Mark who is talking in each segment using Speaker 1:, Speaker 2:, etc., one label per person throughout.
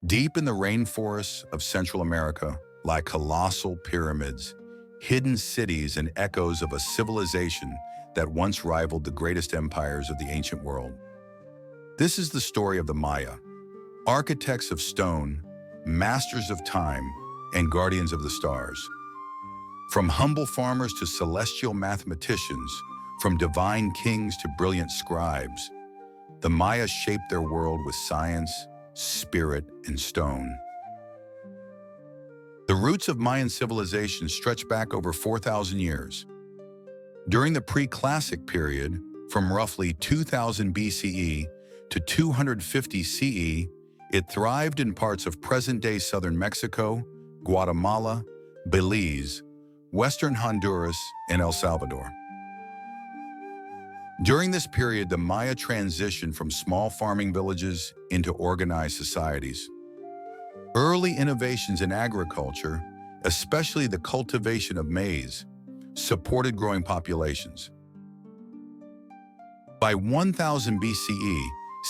Speaker 1: Deep in the rainforests of Central America lie colossal pyramids, hidden cities and echoes of a civilization that once rivaled the greatest empires of the ancient world. This is the story of the Maya, architects of stone, masters of time, and guardians of the stars. From humble farmers to celestial mathematicians, from divine kings to brilliant scribes, the Maya shaped their world with science, spirit, and stone. The roots of Mayan civilization stretch back over 4,000 years. During the pre-classic period, from roughly 2000 BCE to 250 CE, it thrived in parts of present-day southern Mexico, Guatemala, Belize, western Honduras, and El Salvador. During this period, the Maya transitioned from small farming villages into organized societies. Early innovations in agriculture, especially the cultivation of maize, supported growing populations. By 1000 BCE,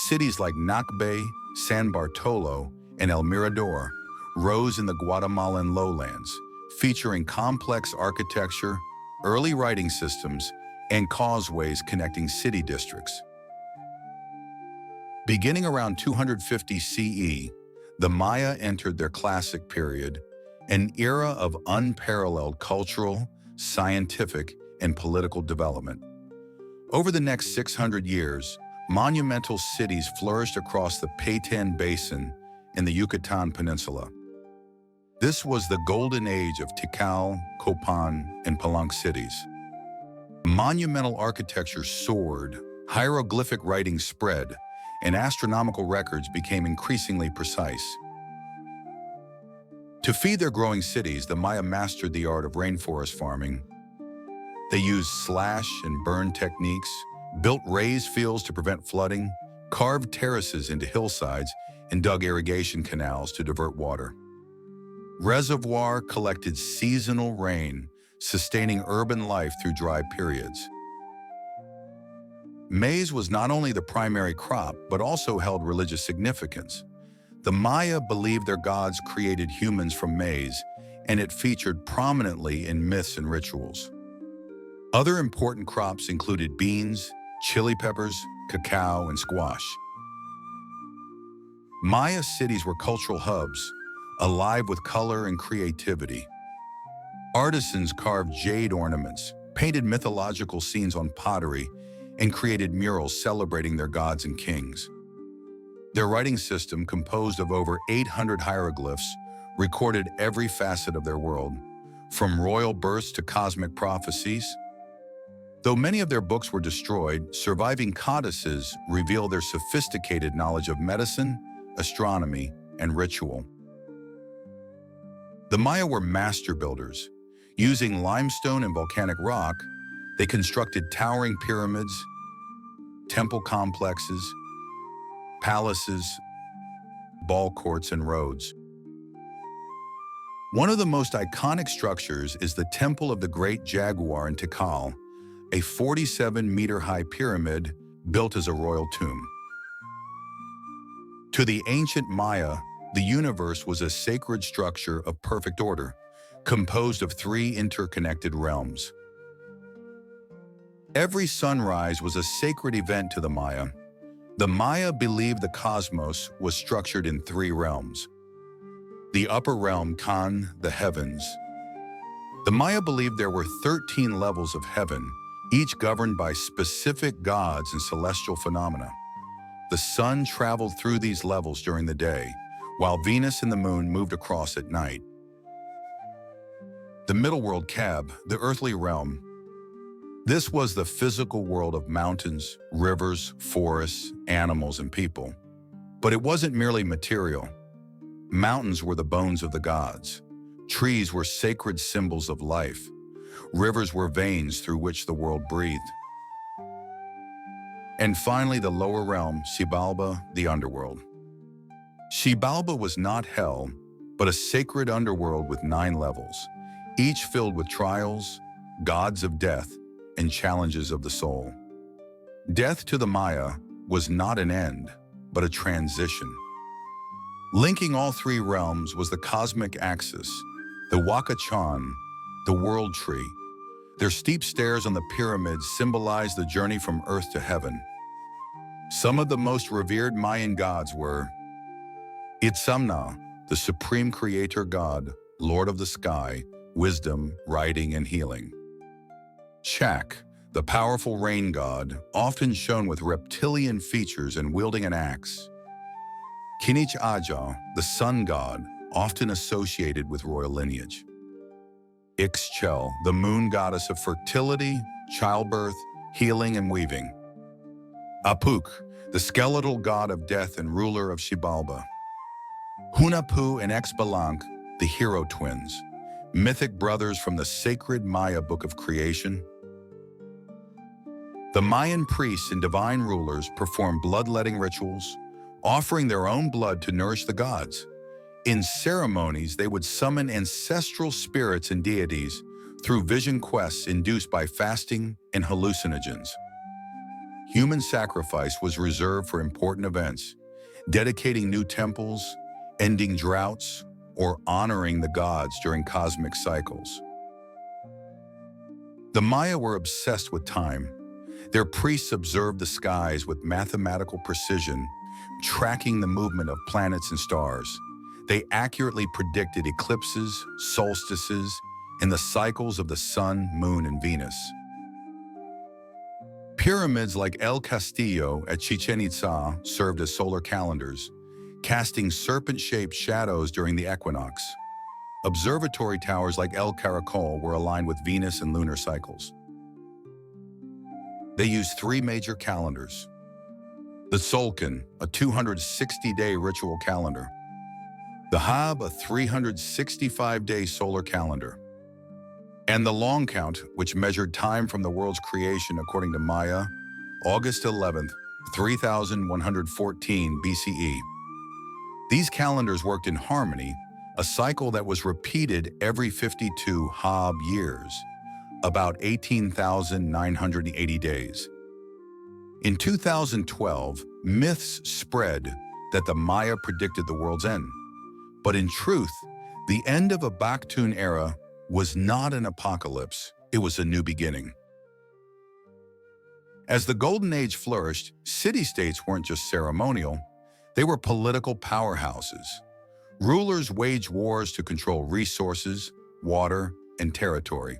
Speaker 1: cities like Nakbe, San Bartolo, and El Mirador rose in the Guatemalan lowlands, featuring complex architecture, early writing systems, and causeways connecting city districts. Beginning around 250 CE, the Maya entered their classic period, an era of unparalleled cultural, scientific, and political development. Over the next 600 years, monumental cities flourished across the Paytan Basin and the Yucatan Peninsula. This was the golden age of Tikal, Copan, and Palenque cities. Monumental architecture soared, hieroglyphic writing spread, and astronomical records became increasingly precise. To feed their growing cities, the Maya mastered the art of rainforest farming. They used slash and burn techniques, built raised fields to prevent flooding, carved terraces into hillsides, and dug irrigation canals to divert water. Reservoir collected seasonal rain, sustaining urban life through dry periods. Maize was not only the primary crop, but also held religious significance. The Maya believed their gods created humans from maize, and it featured prominently in myths and rituals. Other important crops included beans, chili peppers, cacao, and squash. Maya cities were cultural hubs, alive with color and creativity. Artisans carved jade ornaments, painted mythological scenes on pottery, and created murals celebrating their gods and kings. Their writing system, composed of over 800 hieroglyphs, recorded every facet of their world, from royal births to cosmic prophecies. Though many of their books were destroyed, surviving codices reveal their sophisticated knowledge of medicine, astronomy, and ritual. The Maya were master builders. Using limestone and volcanic rock, they constructed towering pyramids, temple complexes, palaces, ball courts, and roads. One of the most iconic structures is the Temple of the Great Jaguar in Tikal, a 47-meter-high pyramid built as a royal tomb. To the ancient Maya, the universe was a sacred structure of perfect order, composed of three interconnected realms. Every sunrise was a sacred event to the Maya. The Maya believed the cosmos was structured in three realms. The upper realm, Kan, the heavens. The Maya believed there were 13 levels of heaven, each governed by specific gods and celestial phenomena. The sun traveled through these levels during the day, while Venus and the moon moved across at night. The middle world, Kab, the earthly realm. This was the physical world of mountains, rivers, forests, animals, and people. But it wasn't merely material. Mountains were the bones of the gods. Trees were sacred symbols of life. Rivers were veins through which the world breathed. And finally, the lower realm, Xibalba, the underworld. Xibalba was not hell, but a sacred underworld with 9 levels, each filled with trials, gods of death, and challenges of the soul. Death to the Maya was not an end, but a transition. Linking all three realms was the cosmic axis, the Wakachan, the world tree. Their steep stairs on the pyramids symbolize the journey from earth to heaven. Some of the most revered Mayan gods were Itzamna, the supreme creator god, lord of the sky, wisdom, writing, and healing. Shak, the powerful rain god, often shown with reptilian features and wielding an axe. Kinich Aja, the sun god, often associated with royal lineage. Ixchel, the moon goddess of fertility, childbirth, healing, and weaving. Apuk, the skeletal god of death and ruler of Xibalba. Hunapu and Exbalanque, the hero twins, mythic brothers from the sacred Maya Book of Creation. The Mayan priests and divine rulers performed bloodletting rituals, offering their own blood to nourish the gods. In ceremonies, they would summon ancestral spirits and deities through vision quests induced by fasting and hallucinogens. Human sacrifice was reserved for important events, dedicating new temples, ending droughts, or honoring the gods during cosmic cycles. The Maya were obsessed with time. Their priests observed the skies with mathematical precision, tracking the movement of planets and stars. They accurately predicted eclipses, solstices, and the cycles of the sun, moon, and Venus. Pyramids like El Castillo at Chichen Itza served as solar calendars, casting serpent-shaped shadows during the equinox. Observatory towers like El Caracol were aligned with Venus and lunar cycles. They used three major calendars. The Tzolk'in, a 260-day ritual calendar. The Hab, a 365-day solar calendar. And the Long Count, which measured time from the world's creation according to Maya, August 11th, 3114 BCE. These calendars worked in harmony, a cycle that was repeated every 52 Hab years, about 18,980 days. In 2012, myths spread that the Maya predicted the world's end. But in truth, the end of a Baktun era was not an apocalypse, it was a new beginning. As the Golden Age flourished, city-states weren't just ceremonial, they were political powerhouses. Rulers waged wars to control resources, water, and territory.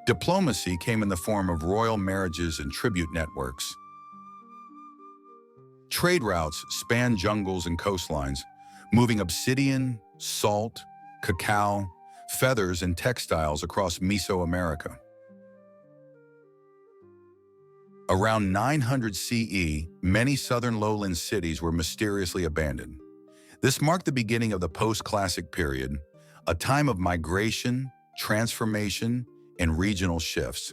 Speaker 1: Diplomacy came in the form of royal marriages and tribute networks. Trade routes spanned jungles and coastlines, moving obsidian, salt, cacao, feathers, and textiles across Mesoamerica. Around 900 CE, many southern lowland cities were mysteriously abandoned. This marked the beginning of the post-classic period, a time of migration, transformation, and regional shifts.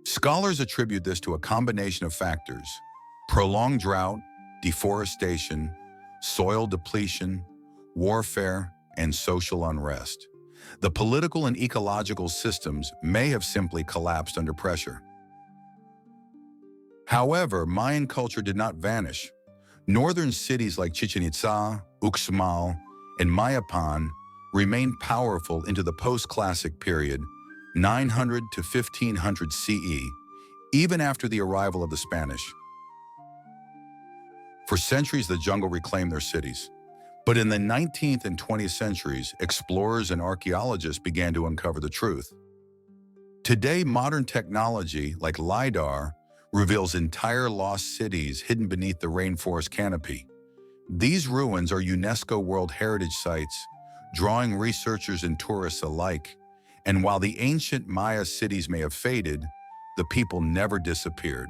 Speaker 1: Scholars attribute this to a combination of factors: prolonged drought, deforestation, soil depletion, warfare, and social unrest. The political and ecological systems may have simply collapsed under pressure. However, Mayan culture did not vanish. Northern cities like Chichen Itza, Uxmal, and Mayapan remained powerful into the post-classic period, 900 to 1500 CE, even after the arrival of the Spanish. For centuries, the jungle reclaimed their cities. But in the 19th and 20th centuries, explorers and archaeologists began to uncover the truth. Today, modern technology, like LiDAR, reveals entire lost cities hidden beneath the rainforest canopy. These ruins are UNESCO World Heritage Sites, drawing researchers and tourists alike. And while the ancient Maya cities may have faded, the people never disappeared.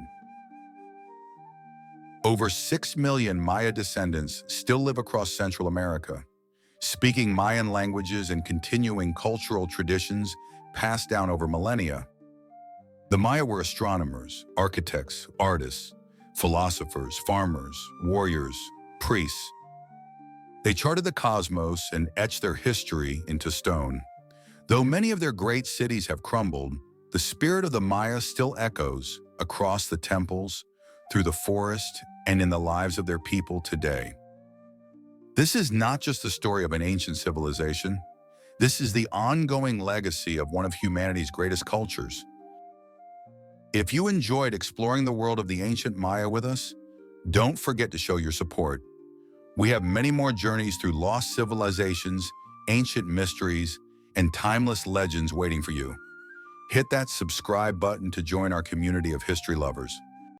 Speaker 1: Over 6 million Maya descendants still live across Central America, speaking Mayan languages and continuing cultural traditions passed down over millennia. The Maya were astronomers, architects, artists, philosophers, farmers, warriors, priests. They charted the cosmos and etched their history into stone. Though many of their great cities have crumbled, the spirit of the Maya still echoes across the temples, through the forest, and in the lives of their people today. This is not just the story of an ancient civilization. This is the ongoing legacy of one of humanity's greatest cultures. If you enjoyed exploring the world of the ancient Maya with us, don't forget to show your support. We have many more journeys through lost civilizations, ancient mysteries, and timeless legends waiting for you. Hit that subscribe button to join our community of history lovers.